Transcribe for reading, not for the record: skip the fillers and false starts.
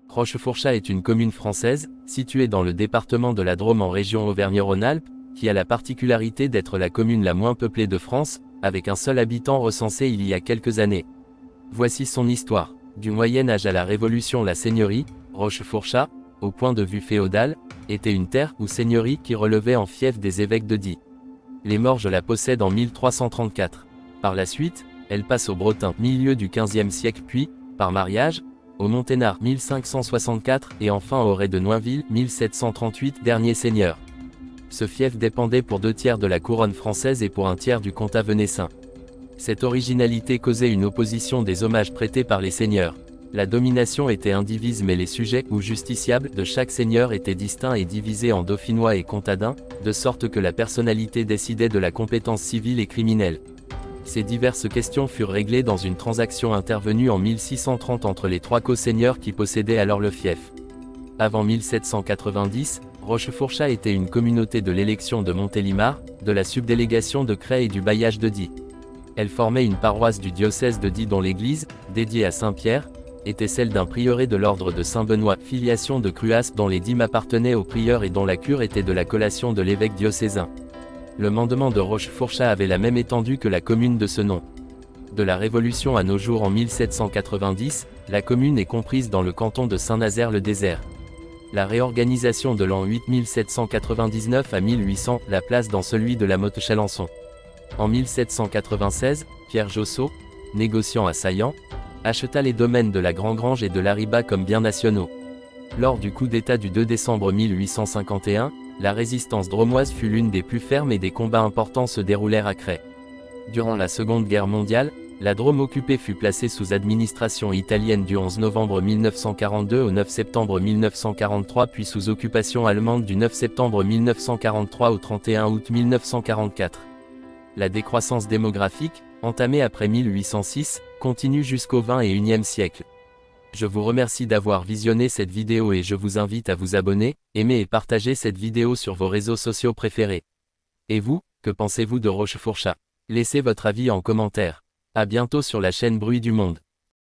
Rochefourchat est une commune française, située dans le département de la Drôme en région Auvergne-Rhône-Alpes, qui a la particularité d'être la commune la moins peuplée de France, avec un seul habitant recensé il y a quelques années. Voici son histoire. Du Moyen Âge à la Révolution, la seigneurie, Rochefourchat, au point de vue féodal, était une terre ou seigneurie qui relevait en fief des évêques de Die. Les Morges la possèdent en 1334. Par la suite, elle passe aux Bretins milieu du XVe siècle puis, par mariage, aux Monténards 1564 et enfin aux Ré de Noinville 1738 dernier seigneur. Ce fief dépendait pour 2/3 de la couronne française et pour 1/3 du comtat venessin. Cette originalité causait une opposition des hommages prêtés par les seigneurs. La domination était indivise mais les sujets ou justiciables de chaque seigneur étaient distincts et divisés en dauphinois et comtadins, de sorte que la personnalité décidait de la compétence civile et criminelle. Ces diverses questions furent réglées dans une transaction intervenue en 1630 entre les trois co-seigneurs qui possédaient alors le fief. Avant 1790, Rochefourchat était une communauté de l'élection de Montélimar, de la subdélégation de Crest et du bailliage de Die. Elle formait une paroisse du diocèse de Die dont l'église, dédiée à Saint-Pierre, était celle d'un prieuré de l'ordre de Saint-Benoît, filiation de Cruas dont les dîmes appartenaient au prieur et dont la cure était de la collation de l'évêque diocésain. Le mandement de Rochefourchat avait la même étendue que la commune de ce nom. De la Révolution à nos jours en 1790, la commune est comprise dans le canton de Saint-Nazaire-le-Désert. La réorganisation de l'an 8 1799 à 1800 la place dans celui de la Motte-Chalençon. En 1796, Pierre Jossot, négociant à Saillant, acheta les domaines de la Grand-Grange et de l'Ariba comme biens nationaux. Lors du coup d'État du 2 décembre 1851, la résistance drômoise fut l'une des plus fermes et des combats importants se déroulèrent à Crest. Durant la Seconde Guerre mondiale, la Drôme occupée fut placée sous administration italienne du 11 novembre 1942 au 9 septembre 1943 puis sous occupation allemande du 9 septembre 1943 au 31 août 1944. La décroissance démographique, entamée après 1806, continue jusqu'au XXIe siècle. Je vous remercie d'avoir visionné cette vidéo et je vous invite à vous abonner, aimer et partager cette vidéo sur vos réseaux sociaux préférés. Et vous, que pensez-vous de Rochefourchat? Laissez votre avis en commentaire. À bientôt sur la chaîne Bruit du Monde.